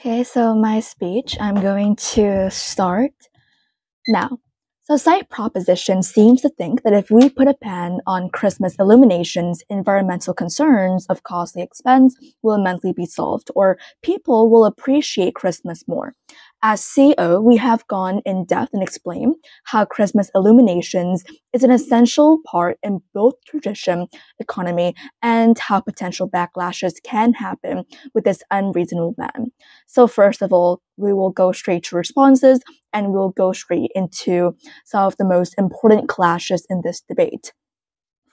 Okay, so my speech, I'm going to start now. So, site proposition seems to think that if we put a ban on Christmas illuminations, environmental concerns of costly expense will immensely be solved, or people will appreciate Christmas more. As CEO, we have gone in depth and explained how Christmas illuminations is an essential part in both tradition, economy, and how potential backlashes can happen with this unreasonable ban. So, first of all, we will go straight to responses and we'll go straight into some of the most important clashes in this debate.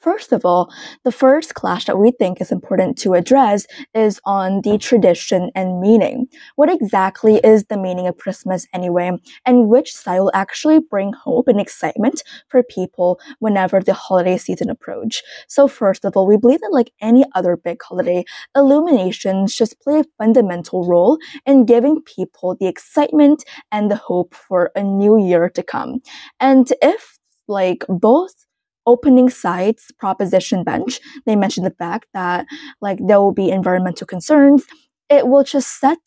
First of all, the first clash that we think is important to address is on the tradition and meaning. What exactly is the meaning of Christmas anyway, and which side will actually bring hope and excitement for people whenever the holiday season approach? So first of all, we believe that like any other big holiday, illuminations just play a fundamental role in giving people the excitement and the hope for a new year to come. And if like both opening sites proposition bench, they mentioned the fact that like there will be environmental concerns. It will just set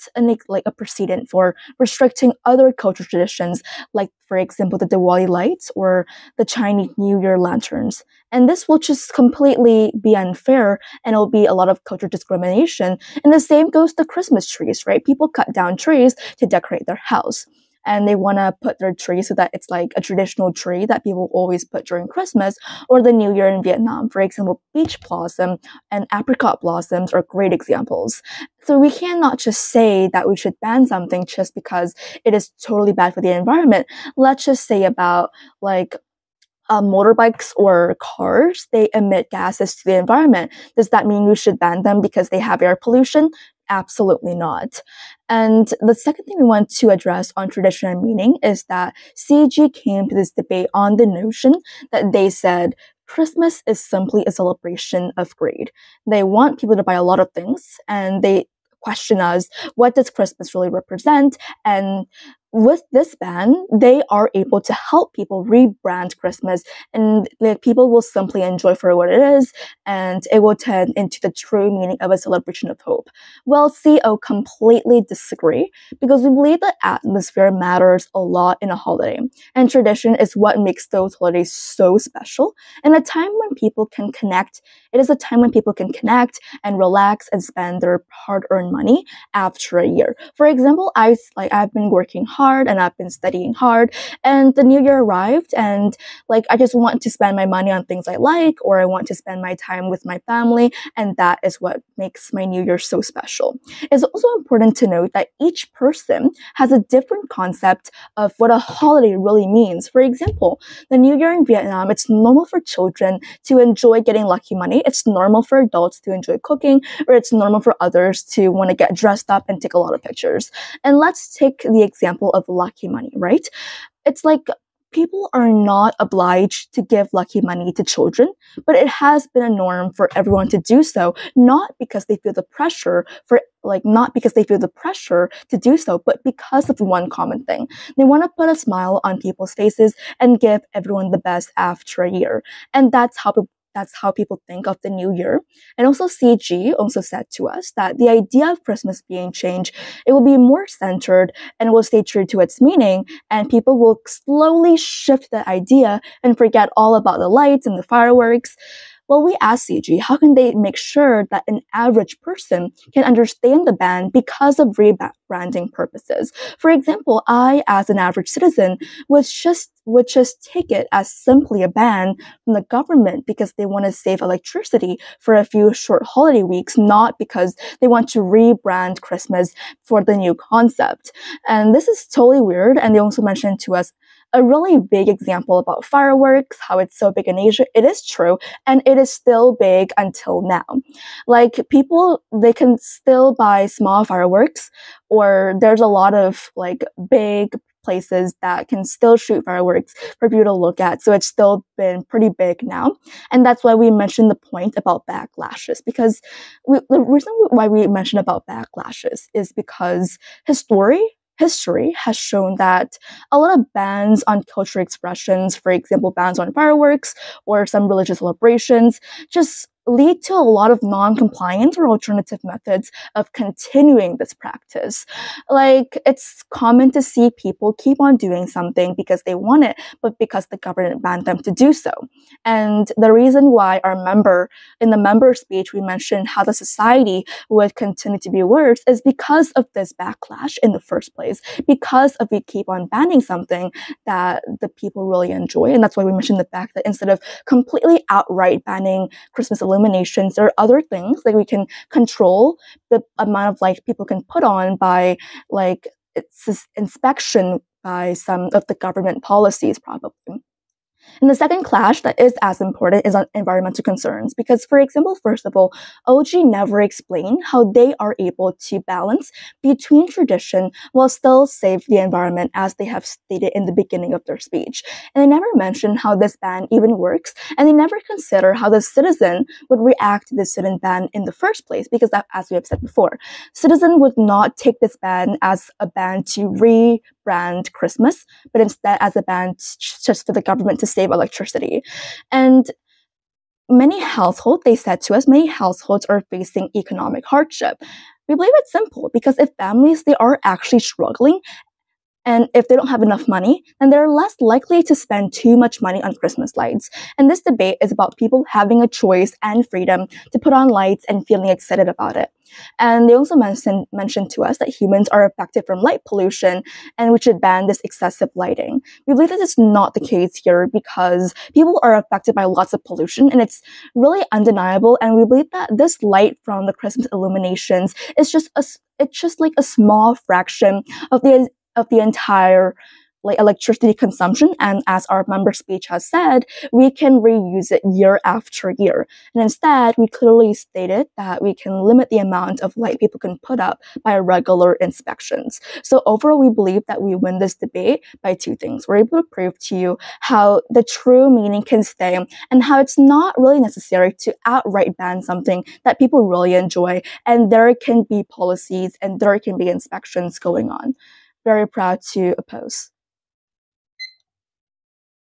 like a precedent for restricting other cultural traditions, like for example the Diwali lights or the Chinese New Year lanterns. And this will just completely be unfair, and it'll be a lot of cultural discrimination. And the same goes to Christmas trees, right? People cut down trees to decorate their house, and they want to put their tree so that it's like a traditional tree that people always put during Christmas or the New Year in Vietnam. For example, peach blossom and apricot blossoms are great examples. So we cannot just say that we should ban something just because it is totally bad for the environment. Let's just say about like motorbikes or cars, they emit gases to the environment. Does that mean we should ban them because they have air pollution? Absolutely not. And the second thing we want to address on tradition and meaning is that CG came to this debate on the notion that they said Christmas is simply a celebration of greed. They want people to buy a lot of things, and they question us, what does Christmas really represent? And with this ban, they are able to help people rebrand Christmas, and like people will simply enjoy for what it is, and it will turn into the true meaning of a celebration of hope. Well, CO completely disagree because we believe that atmosphere matters a lot in a holiday, and tradition is what makes those holidays so special. And a time when people can connect, it is a time when people can connect and relax and spend their hard-earned money after a year. For example, I've been working hard and I've been studying hard, and the new year arrived, and like I just want to spend my money on things I like, or I want to spend my time with my family, and that is what makes my new year so special. It's also important to note that each person has a different concept of what a holiday really means. For example, the new year in Vietnam, it's normal for children to enjoy getting lucky money. It's normal for adults to enjoy cooking, or it's normal for others to want to get dressed up and take a lot of pictures. And let's take the example of lucky money, right? It's like people are not obliged to give lucky money to children, but it has been a norm for everyone to do so, not because they feel the pressure not because they feel the pressure to do so, but because of one common thing. They want to put a smile on people's faces and give everyone the best after a year. And that's how people think of the new year. And also CG also said to us that the idea of Christmas being changed, it will be more centered and will stay true to its meaning, and people will slowly shift the idea and forget all about the lights and the fireworks. Well, we asked CG, how can they make sure that an average person can understand the ban because of rebranding purposes? For example, I, as an average citizen, would just take it as simply a ban from the government because they want to save electricity for a few short holiday weeks, not because they want to rebrand Christmas for the new concept. And this is totally weird. And they also mentioned to us a really big example about fireworks, how it's so big in Asia. It is true, and it is still big until now. Like people, they can still buy small fireworks, or there's a lot of like big places that can still shoot fireworks for people to look at. So it's still been pretty big now. And that's why we mentioned the point about backlashes, because the reason why we mentioned about backlashes is because history has shown that a lot of bans on cultural expressions, for example, bans on fireworks or some religious celebrations, just lead to a lot of non-compliance or alternative methods of continuing this practice. Like, it's common to see people keep on doing something because they want it, but because the government banned them to do so. And the reason why in the member speech, we mentioned how the society would continue to be worse is because of this backlash in the first place, because of we keep on banning something that the people really enjoy. And that's why we mentioned the fact that instead of completely outright banning Christmas illuminations, there are other things like we can control the amount of light people can put on by like its inspection by some of the government policies probably. And the second clash that is as important is on environmental concerns. Because, for example, first of all, OG never explained how they are able to balance between tradition while still save the environment, as they have stated in the beginning of their speech. And they never mention how this ban even works, and they never consider how the citizen would react to this sudden ban in the first place. Because that, as we have said before, citizen would not take this ban as a ban to rebrand Christmas, but instead as a ban just for the government to save electricity. And many households, they said to us, many households are facing economic hardship. We believe it's simple because if families, they are actually struggling, and if they don't have enough money, then they're less likely to spend too much money on Christmas lights. And this debate is about people having a choice and freedom to put on lights and feeling excited about it. And they also mentioned to us that humans are affected from light pollution and we should ban this excessive lighting. We believe that is not the case here because people are affected by lots of pollution and it's really undeniable. And we believe that this light from the Christmas illuminations is just like a small fraction of the entire like electricity consumption, and as our member speech has said, we can reuse it year after year. And instead, we clearly stated that we can limit the amount of light people can put up by regular inspections. So overall, we believe that we win this debate by two things. We're able to prove to you how the true meaning can stay and how it's not really necessary to outright ban something that people really enjoy, and there can be policies and there can be inspections going on. Very proud to oppose.